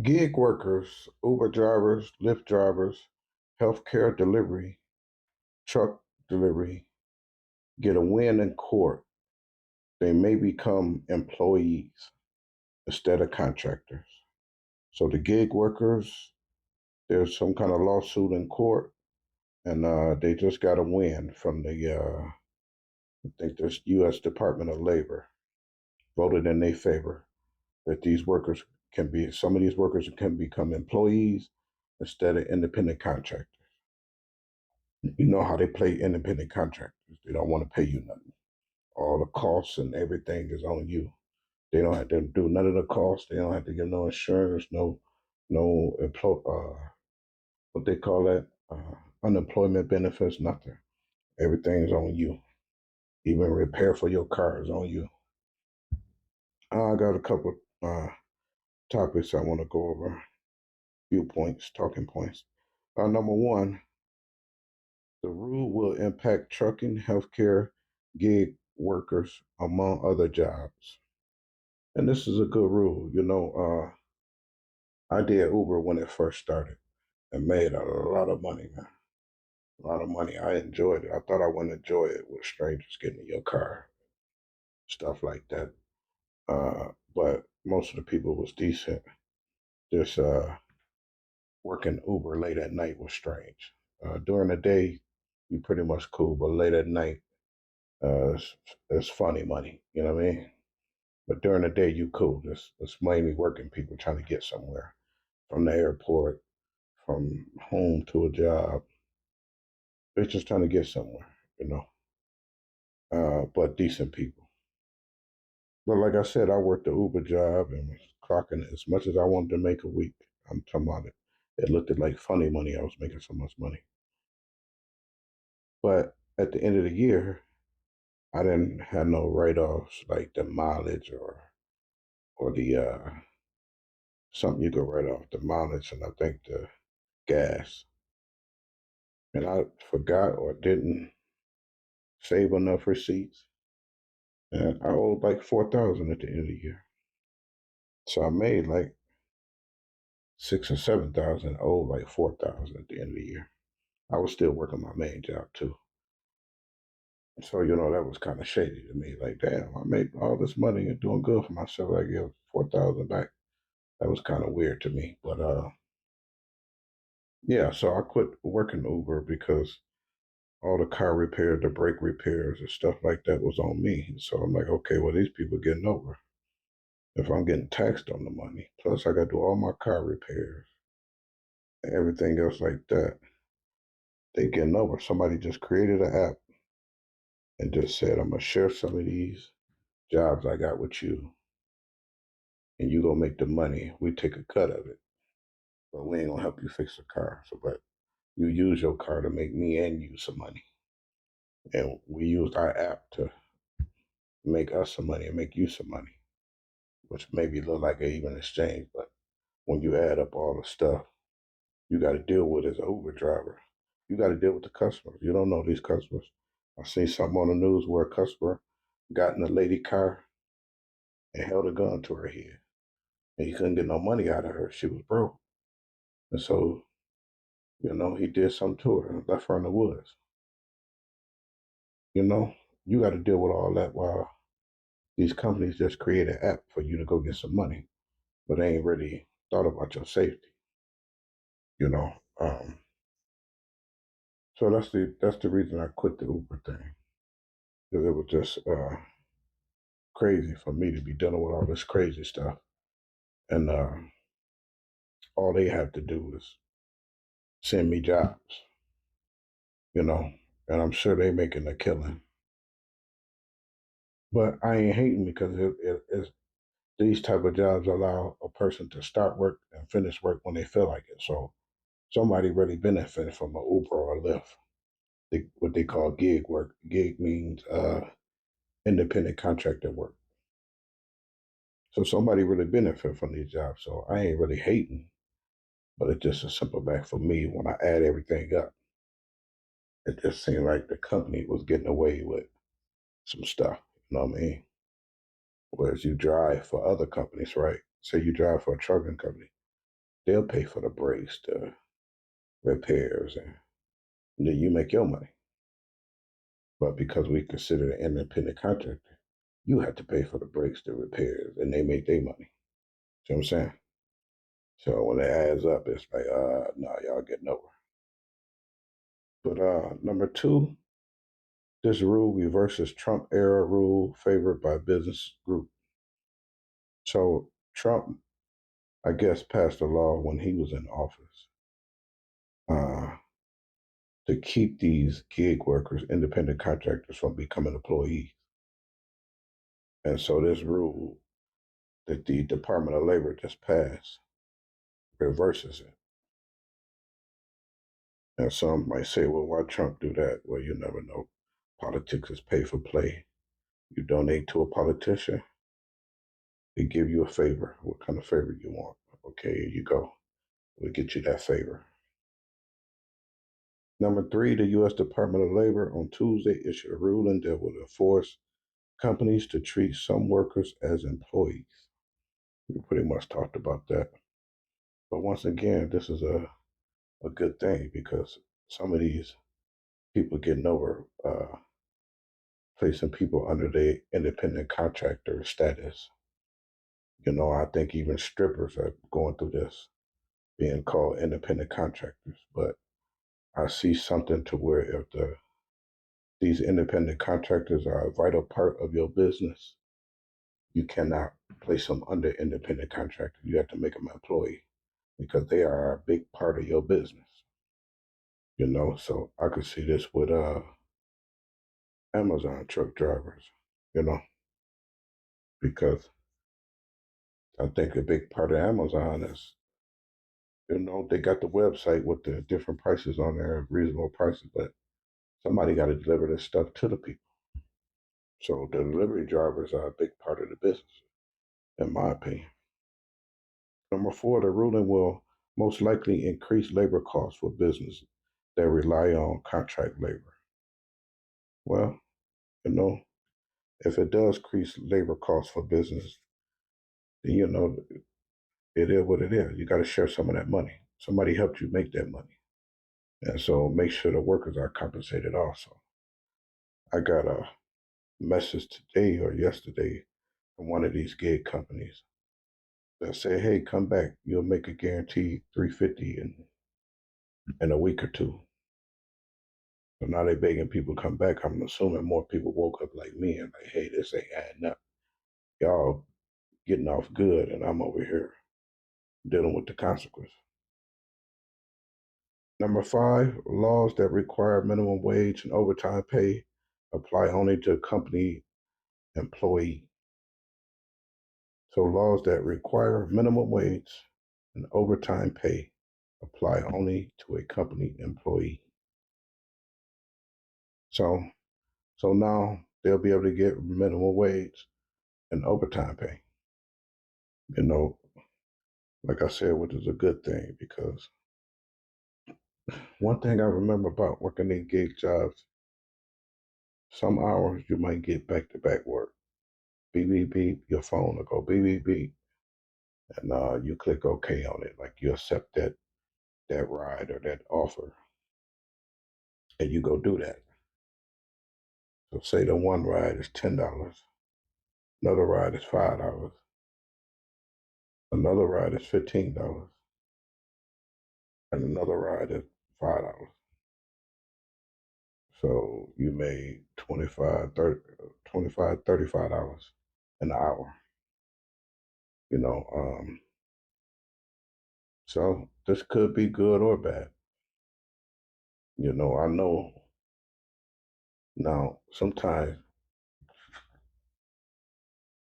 Gig workers, Uber drivers, Lyft drivers, healthcare delivery, truck delivery get a win in court. They may become employees instead of contractors. So the gig workers, there's some kind of lawsuit in court, and they just got a win from I think this U.S. Department of Labor voted in their favor that these workers some of these workers can become employees instead of independent contractors. You know how they play independent contractors. They don't want to pay you nothing. All the costs and everything is on you. They don't have to do none of the costs. They don't have to give no insurance, no what they call that, unemployment benefits, nothing. Everything's on you. Even repair for your car is on you. I got a couple topics I want to go over. Few points, talking points. Number one, the rule will impact trucking, healthcare, gig workers, among other jobs. And this is a good rule. I did Uber when it first started and made a lot of money, man. A lot of money. I enjoyed it. I thought I wouldn't enjoy it with strangers getting in your car, stuff like that. But most of the people was decent. Just working Uber late at night was strange. During the day, you pretty much cool, but late at night, it's funny money. You know what I mean? But during the day, you cool. It's mainly working people trying to get somewhere from the airport, from home to a job. They're just trying to get somewhere, but decent people. But like I said, I worked the Uber job and was clocking as much as I wanted to make a week. I'm talking about it. It looked like funny money. I was making so much money. But at the end of the year, I didn't have no write-offs like the mileage or the something you could write off the mileage and I think the gas. And I forgot or didn't save enough receipts. And I owed like 4,000 at the end of the year. So I made like 6 or 7,000, owed like 4,000 at the end of the year. I was still working my main job too. So, that was kind of shady to me. Like, damn, I made all this money and doing good for myself. I give 4,000 back. That was kind of weird to me. But yeah, so I quit working Uber because all the car repairs, the brake repairs, and stuff like that was on me. So I'm like, okay, well, these people getting over. If I'm getting taxed on the money, plus I got to do all my car repairs and everything else like that, they getting over. Somebody just created an app and just said, I'm gonna share some of these jobs I got with you, and you gonna make the money. We take a cut of it, but we ain't gonna help you fix the car. So, but you use your car to make me and you some money, and we used our app to make us some money and make you some money, which maybe look like an even exchange, but when you add up all the stuff you got to deal with as an Uber driver, you got to deal with the customers. You don't know these customers. I seen something on the news where a customer got in a lady car and held a gun to her head, and he couldn't get no money out of her. She was broke, and so he did something to her and left her in the woods. You know, you got to deal with all that while these companies just create an app for you to go get some money, but they ain't really thought about your safety. You know, so that's the reason I quit the Uber thing because it was just crazy for me to be dealing with all this crazy stuff, and all they have to do is send me jobs, you know, and I'm sure they making a killing. But I ain't hating because these type of jobs allow a person to start work and finish work when they feel like it. So somebody really benefited from a Uber or a Lyft. What they call gig work. Gig means independent contractor work. So somebody really benefit from these jobs. So I ain't really hating, but it's just a simple back for me when I add everything up. It just seemed like the company was getting away with some stuff. You know what I mean? Whereas you drive for other companies, right? Say you drive for a trucking company. they'll pay for the brakes, the repairs, and then you make your money. But because we consider an independent contractor, you have to pay for the brakes, the repairs, and they make their money. See what I'm saying? So when it adds up, it's like, no, y'all getting over. But number two, this rule reverses Trump era rule favored by business group. So Trump, I guess, passed a law when he was in office uh, to keep these gig workers, independent contractors, from becoming employees. And so this rule that the Department of Labor just passed reverses it. And some might say, well, why Trump do that? Well, you never know. Politics is pay for play. You donate to a politician, they give you a favor. What kind of favor you want? Okay, here you go. We'll get you that favor. Number three, the U.S. Department of Labor on Tuesday issued a ruling that would force companies to treat some workers as employees. We pretty much talked about that. But once again, this is a good thing because some of these people getting over placing people under the independent contractor status. I think even strippers are going through this, being called independent contractors. But I see something to where if these independent contractors are a vital part of your business, you cannot place them under independent contractor. You have to make them an employee because they are a big part of your business. So I could see this with Amazon truck drivers, you know, because I think a big part of Amazon is, they got the website with the different prices on there, reasonable prices, but somebody got to deliver this stuff to the people. So the delivery drivers are a big part of the business, in my opinion. Number four, the ruling will most likely increase labor costs for businesses that rely on contract labor. Well, you know, if it does increase labor costs for business, then it is what it is. You got to share some of that money. Somebody helped you make that money. And so make sure the workers are compensated also. I got a message today or yesterday from one of these gig companies that said, hey, come back. You'll make a guaranteed 350 in a week or two. So now they begging people to come back. I'm assuming more people woke up like me and like, hey, this ain't adding up. Y'all getting off good, and I'm over here dealing with the consequence. Number five, laws that require minimum wage and overtime pay apply only to company employee. So laws that require minimum wage and overtime pay apply only to a company employee. So so now they'll be able to get minimum wage and overtime pay. You know, like I said, which is a good thing because one thing I remember about working in gig jobs, some hours you might get back to back work. Beep beep beep, your phone will go beep beep beep, and you click OK on it, like you accept that ride or that offer, and you go do that. So say the one ride is $10, another ride is $5, another ride is $15, and another ride is $5. So you made 25, 30, 25, $35 an hour. You know, so this could be good or bad. I know now sometimes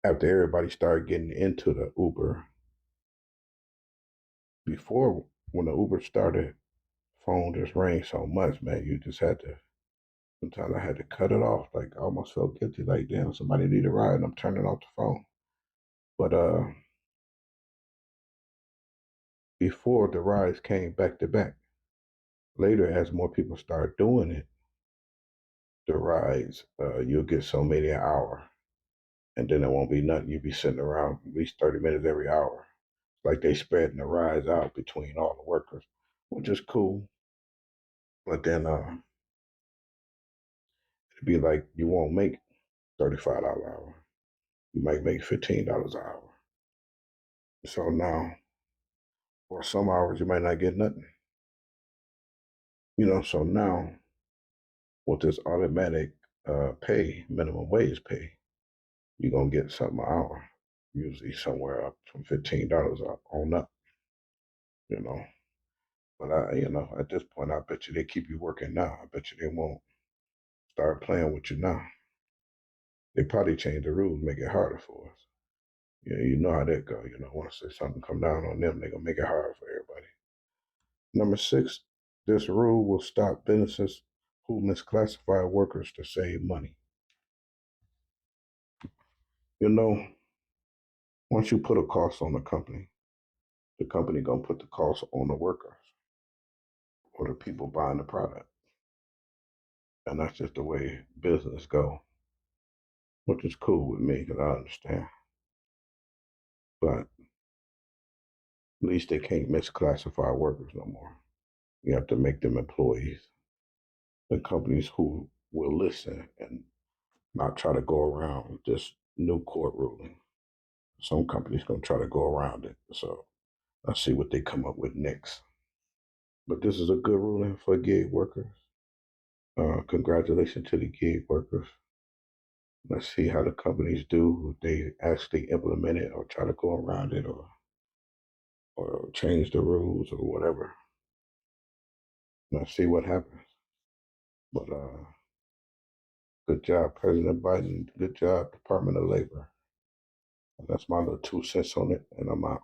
after everybody started getting into the Uber, before when the Uber started, phone just rang so much, man, you just had to, sometimes I had to cut it off. Like I almost felt guilty, like damn, somebody need a ride and I'm turning off the phone. But before the rides came back to back. Later, as more people start doing it, the rides, you'll get so many an hour, and then it won't be nothing. You'll be sitting around at least 30 minutes every hour. Like they spreading the rise out between all the workers, which is cool. But then it'd be like you won't make $35 an hour. You might make $15 an hour. So now, for some hours, you might not get nothing. So now with this automatic pay, minimum wage pay, you're gonna get something an hour, usually somewhere up from $15 on up. You know, but at this point, I bet you they keep you working now. I bet you they won't start playing with you now. They probably change the rules, make it harder for us. Yeah, you know how that go. Once there's something come down on them, they're gonna make it hard for everybody. Number six, this rule will stop businesses who misclassify workers to save money. You know, once you put a cost on the company gonna put the cost on the workers or the people buying the product. And that's just the way business go, which is cool with me because I understand. But at least they can't misclassify workers no more. You have to make them employees. The companies who will listen and not try to go around this new court ruling. Some companies gonna try to go around it. So let's see what they come up with next. But this is a good ruling for gig workers. Congratulations to the gig workers. Let's see how the companies do. If they actually implement it or try to go around it or change the rules or whatever. Let's see what happens. But good job, President Biden. Good job, Department of Labor. That's my little 2 cents on it, and I'm out.